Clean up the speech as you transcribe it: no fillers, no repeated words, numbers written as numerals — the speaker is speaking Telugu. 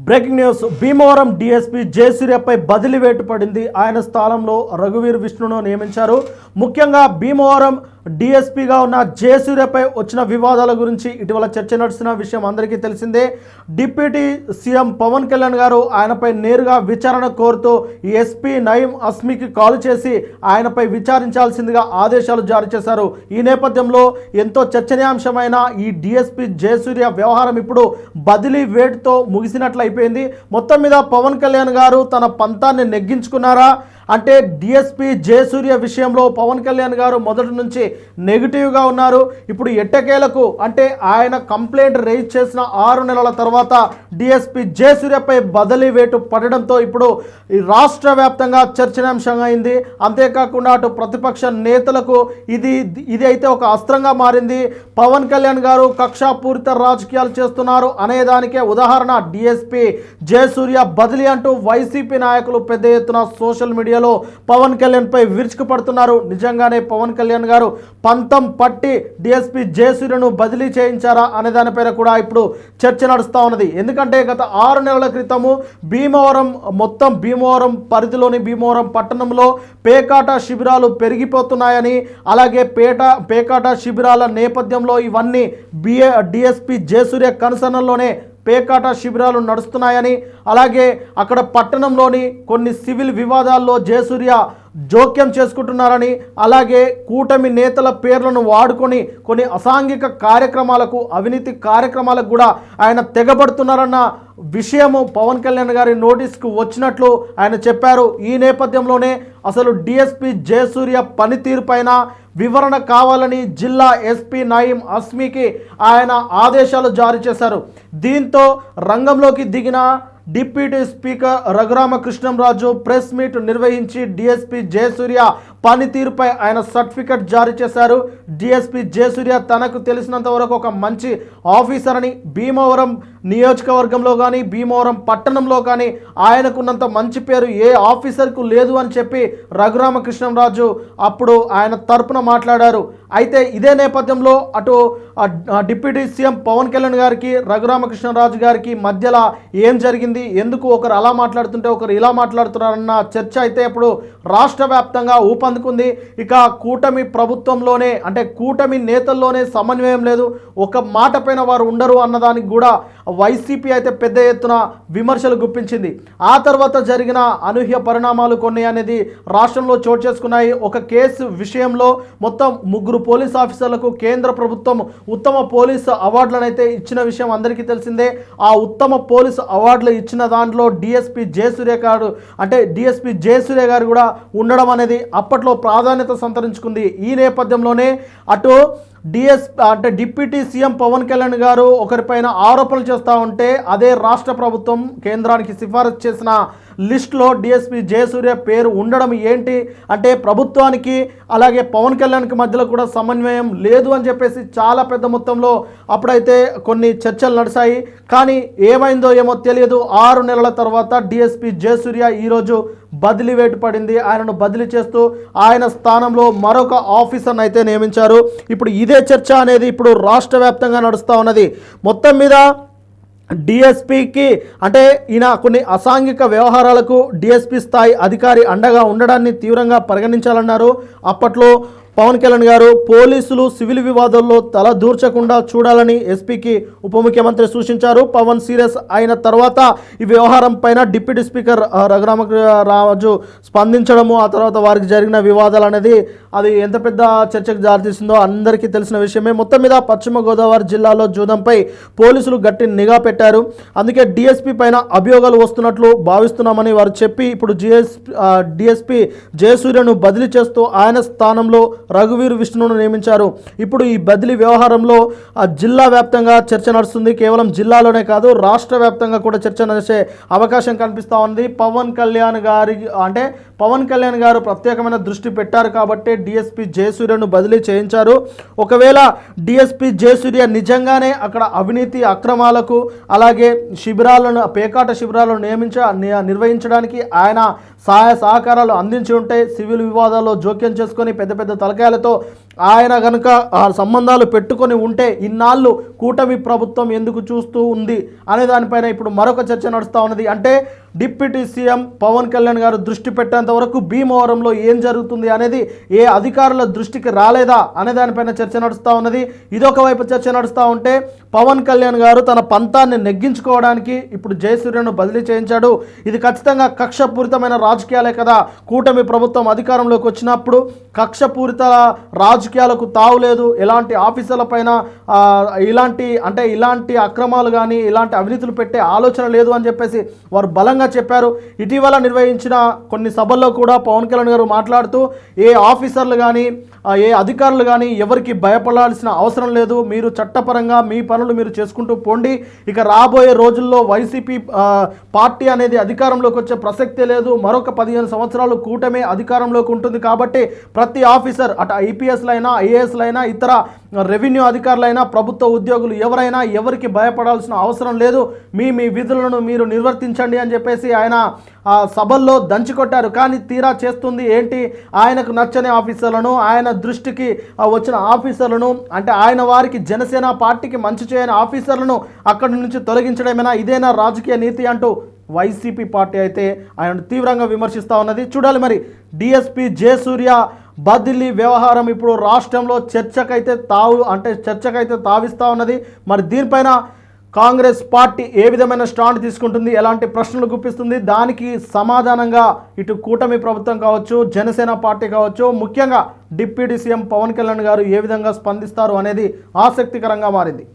Breaking news. భీమవరం డీఎస్పీ జయసూర్యపై బదిలీ వేటు పడింది. ఆయన స్థానంలో రఘువీర్ విష్ణును నియమించారు. ముఖ్యంగా భీమవరం డీఎస్పీగా ఉన్న జయసూర్యపై వచ్చిన వివాదాల గురించి ఇటీవల చర్చ నడుస్తున్న విషయం అందరికీ తెలిసిందే. డిప్యూటీ సీఎం పవన్ కళ్యాణ్ గారు ఆయనపై నేరుగా విచారణ కోరుతూ ఈ ఎస్పీ నయీం అస్మీకి కాల్ చేసి ఆయనపై విచారించాల్సిందిగా ఆదేశాలు జారీ చేశారు. ఈ నేపథ్యంలో ఎంతో చర్చనీయాంశమైన ఈ డీఎస్పీ జయసూర్య వ్యవహారం ఇప్పుడు బదిలీ వేటుతో ముగిసినట్లయిపోయింది. మొత్తం మీద పవన్ కళ్యాణ్ గారు తన పంతాన్ని నెగ్గించుకున్నారా అంటే డిఎస్పీ జయసూర్య విషయంలో పవన్ కళ్యాణ్ గారు మొదటి నుంచి నెగిటివ్గా ఉన్నారు. ఇప్పుడు ఎట్టకేలకు అంటే ఆయన కంప్లైంట్ రైజ్ చేసిన 6 నెలల తర్వాత డిఎస్పీ జయసూర్యపై బదిలీ వేటు పడడంతో ఇప్పుడు రాష్ట్ర వ్యాప్తంగా చర్చనీయాంశంగా అయింది. అంతేకాకుండా అటు ప్రతిపక్ష నేతలకు ఇది అయితే ఒక అస్త్రంగా మారింది. పవన్ కళ్యాణ్ గారు కక్షాపూరిత రాజకీయాలు చేస్తున్నారు అనేదానికే ఉదాహరణ డిఎస్పీ జయసూర్య బదిలీ అంటూ వైసీపీ నాయకులు పెద్ద ఎత్తున సోషల్ మీడియా పవన్ కళ్యాణ్ పై విరుచుకుపడుతున్నారు. నిజంగానే పవన్ కళ్యాణ్ గారు పంతం పట్టి డిఎస్పీ జయసూర్యను బదిలీ చేయించారా అనే దానిపైన కూడా ఇప్పుడు చర్చ నడుస్తూ ఉన్నది. ఎందుకంటే గత 6 నెలల క్రితము భీమవరం పరిధిలోని భీమవరం పట్టణంలో పేకాట శిబిరాలు పెరిగిపోతున్నాయని, అలాగే పేకాట శిబిరాల నేపథ్యంలో ఇవన్నీ డిఎస్పీ జయసూర్య కనుసన్నల్లోనే పేకాట శిబిరాలు నడుస్తున్నాయని, అలాగే అక్కడ పట్టణంలోని కొన్ని సివిల్ వివాదాల్లో జయసూర్య జోక్యం చేసుకుంటున్నారని, అలాగే కూటమి నేతల పేర్లను వాడుకొని కొన్ని అసాంఘిక కార్యక్రమాలకు, అవినీతి కార్యక్రమాలకు కూడా ఆయన తెగబడుతున్నారన్న విషయము పవన్ కళ్యాణ్ గారి నోటీస్కు వచ్చినట్లు ఆయన చెప్పారు. ఈ నేపథ్యంలోనే అసలు డిఎస్పీ జయసూర్య పనితీరు పైన వివరణ కావాలని జిల్లా ఎస్పీ నయీం అస్మీకి ఆయన ఆదేశాలు జారీ చేశారు. దీంతో రంగంలోకి దిగిన deputy speaker Raghurama Krishnam Raju press meet నిర్వహించి డిఎస్పీ జయసూర్య పనితీరుపై ఆయన సర్టిఫికెట్ జారీ చేశారు. డిఎస్పీ జయసూర్య తనకు తెలిసినంత వరకు ఒక మంచి ఆఫీసర్ అని, భీమవరం నియోజకవర్గంలో కానీ భీమవరం పట్టణంలో కానీ ఆయనకున్నంత మంచి పేరు ఏ ఆఫీసర్కు లేదు అని చెప్పి రఘురామకృష్ణంరాజు అప్పుడు ఆయన తరపున మాట్లాడారు. అయితే ఇదే నేపథ్యంలో అటు డిప్యూటీ సీఎం పవన్ కళ్యాణ్ గారికి రఘురామకృష్ణరాజు గారికి మధ్యలో ఏం జరిగింది, ఎందుకు ఒకరు అలా మాట్లాడుతుంటే ఒకరు ఇలా మాట్లాడుతున్నారన్న చర్చ అయితే ఇప్పుడు రాష్ట్ర వ్యాప్తంగా ఊపందుకుంది. ఇక కూటమి ప్రభుత్వంలోనే అంటే కూటమి నేతల్లోనే సమన్వయం లేదు, ఒక మాట పైన వారు ఉండరు అన్నదానికి కూడా వైసీపీ అయితే పెద్ద ఎత్తున విమర్శలు గుప్పించింది. ఆ తర్వాత జరిగిన అనూహ్య పరిణామాలు కొన్ని అనేది రాష్ట్రంలో చోటు చేసుకున్నాయి. ఒక కేసు విషయంలో మొత్తం 3 పోలీస్ ఆఫీసర్లకు కేంద్ర ప్రభుత్వం ఉత్తమ పోలీసు అవార్డులను అయితే ఇచ్చిన విషయం అందరికీ తెలిసిందే. ఆ ఉత్తమ పోలీసు అవార్డులు ఇచ్చిన దాంట్లో డిఎస్పీ జయసూర్య గారు కూడా ఉండడం అనేది అప్పట్లో ప్రాధాన్యత సంతరించుకుంది. ఈ నేపథ్యంలోనే అటు డిప్యూటీ సీఎం పవన్ కళ్యాణ్ గారు ఒకరిపైన ఆరోపణలు చేస్తూ ఉంటే అదే రాష్ట్ర ప్రభుత్వం కేంద్రానికి సిఫారసు చేసిన లిస్టులో డిఎస్పీ జయసూర్య పేరు ఉండడం ఏంటి అంటే ప్రభుత్వానికి అలాగే పవన్ కళ్యాణ్కి మధ్యలో కూడా సమన్వయం లేదు అని చెప్పేసి చాలా పెద్ద మొత్తంలో అప్పుడైతే కొన్ని చర్చలు నడిచాయి. కానీ ఏమైందో ఏమో తెలియదు. 6 నెలల తర్వాత డిఎస్పీ జయసూర్య ఈరోజు బదిలీ వేటు పడింది. ఆయనను బదిలీ చేస్తూ ఆయన స్థానంలో మరొక ఆఫీసర్ని అయితే నియమించారు. ఇప్పుడు ఇదే చర్చ అనేది ఇప్పుడు రాష్ట్ర వ్యాప్తంగా నడుస్తూ ఉన్నది. మొత్తం మీద డిఎస్పీకి అంటే ఈయన కొన్ని అసాంఘిక వ్యవహారాలకు డిఎస్పీ స్థాయి అధికారి అండగా ఉండడాన్ని తీవ్రంగా పరిగణించాలన్నారు. అప్పట్లో పవన్ కళ్యాణ్ గారు పోలీసులు సివిల్ వివాదాల్లో తల దూర్చకుండా చూడాలని ఎస్పీకి ఉప ముఖ్యమంత్రి సూచించారు. పవన్ సీరియస్ అయిన తర్వాత ఈ వ్యవహారం పైన డిప్యూటీ స్పీకర్ రఘురామరాజు స్పందించడము, ఆ తర్వాత వారికి జరిగిన వివాదాలు అనేది అది ఎంత పెద్ద చర్చకు దారితీసిందో అందరికీ తెలిసిన విషయమే. మొత్తం మీద పశ్చిమ గోదావరి జిల్లాలో జూదంపై పోలీసులు గట్టి నిఘా పెట్టారు. అందుకే డిఎస్పీ పైన అభియోగాలు వస్తున్నట్లు భావిస్తున్నామని వారు చెప్పి ఇప్పుడు డిఎస్పీ జయసూర్యను బదిలీ చేస్తూ ఆయన స్థానంలో రఘువీర్ విష్ణును నియమించారు. ఇప్పుడు ఈ బదిలీ వ్యవహారంలో జిల్లా వ్యాప్తంగా చర్చ నడుస్తుంది. కేవలం జిల్లాలోనే కాదు రాష్ట్ర వ్యాప్తంగా కూడా చర్చ నడిచే అవకాశం కనిపిస్తూ ఉంది. పవన్ కళ్యాణ్ గారు ప్రత్యేకమైన దృష్టి పెట్టారు కాబట్టి డిఎస్పీ జయసూర్యను బదిలీ చేయించారు. ఒకవేళ డిఎస్పీ జయసూర్య నిజంగానే అక్కడ అవినీతి అక్రమాలకు అలాగే పేకాట శిబిరాలను నిర్వహించడానికి ఆయన సహాయ సహకారాలు అందించి ఉంటే సివిల్ వివాదాల్లో జోక్యం చేసుకొని పెద్ద తలకాయలతో ఆయన కనుక ఆ సంబంధాలు పెట్టుకొని ఉంటే ఇన్నాళ్ళు కూటమి ప్రభుత్వం ఎందుకు చూస్తూ ఉంది అనే దానిపైన ఇప్పుడు మరొక చర్చ నడుస్తూ ఉన్నది. అంటే డిప్యూటీ సీఎం పవన్ కళ్యాణ్ గారు దృష్టి పెట్టేంత వరకు భీమవరంలో ఏం జరుగుతుంది అనేది ఏ అధికారుల దృష్టికి రాలేదా అనే దానిపైన చర్చ నడుస్తూ ఉన్నది. ఇదొక వైపు చర్చ నడుస్తూ ఉంటే పవన్ కళ్యాణ్ గారు తన పంతాన్ని నెగ్గించుకోవడానికి ఇప్పుడు జయసూర్యను బదిలీ చేయించాడు. ఇది ఖచ్చితంగా కక్షపూరితమైన రాజకీయాలే కదా. కూటమి ప్రభుత్వం అధికారంలోకి వచ్చినప్పుడు కక్షపూరిత రాజకీయాలకు తావులేదు. ఎలాంటి ఆఫీసర్ల పైన ఇలాంటి అక్రమాలు కానీ ఇలాంటి అవినీతులు పెట్టే ఆలోచన లేదు అని చెప్పేసి వారు బలంగా చెప్పారు. ఇటీవల నిర్వహించిన కొన్ని సభల్లో కూడా పవన్ కళ్యాణ్ గారు మాట్లాడుతూ ఏ ఆఫీసర్లు కానీ ఏ అధికారులు కానీ ఎవరికి భయపడాల్సిన అవసరం లేదు, మీరు చట్టపరంగా మీ పనులు మీరు చేసుకుంటూ పోండి, ఇక రాబోయే రోజుల్లో వైసీపీ పార్టీ అనేది అధికారంలోకి వచ్చే ప్రసక్తే లేదు, మరొక 15 సంవత్సరాలు కూటమే అధికారంలోకి ఉంటుంది కాబట్టి ప్రతి ఆఫీసర్ అటు ఐపీఎస్లైనా ఐఏఎస్లైనా ఇతర రెవెన్యూ అధికారులైనా ప్రభుత్వ ఉద్యోగులు ఎవరైనా ఎవరికి భయపడాల్సిన అవసరం లేదు, మీ విధులను మీరు నిర్వర్తించండి అని చెప్పేసి ఆయన సభల్లో దంచికొట్టారు. కానీ తీరా చేస్తుంది ఏంటి, ఆయనకు నచ్చని ఆఫీసర్లను, ఆయన దృష్టికి వచ్చిన ఆఫీసర్లను, అంటే ఆయన వారికి జనసేన పార్టీకి మంచి చేయని ఆఫీసర్లను అక్కడి నుంచి తొలగించడమేనా, ఇదేనా రాజకీయ నీతి అంటూ వైసీపీ పార్టీ అయితే ఆయన తీవ్రంగా విమర్శిస్తూ ఉన్నది. చూడాలి మరి డిఎస్పీ జయసూర్య బదిలీ వ్యవహారం ఇప్పుడు రాష్ట్రంలో చర్చకైతే తావిస్తూ ఉన్నది. మరి దీనిపైన కాంగ్రెస్ పార్టీ ఏ విధమైన స్టాండ్ తీసుకుంటుంది, ఎలాంటి ప్రశ్నలు గుప్పిస్తుంది, దానికి సమాధానంగా ఇటు కూటమి ప్రభుత్వం కావచ్చు, జనసేన పార్టీ కావచ్చు, ముఖ్యంగా డిప్యూటీ సీఎం పవన్ కళ్యాణ్ గారు ఏ విధంగా స్పందిస్తారు అనేది ఆసక్తికరంగా మారింది.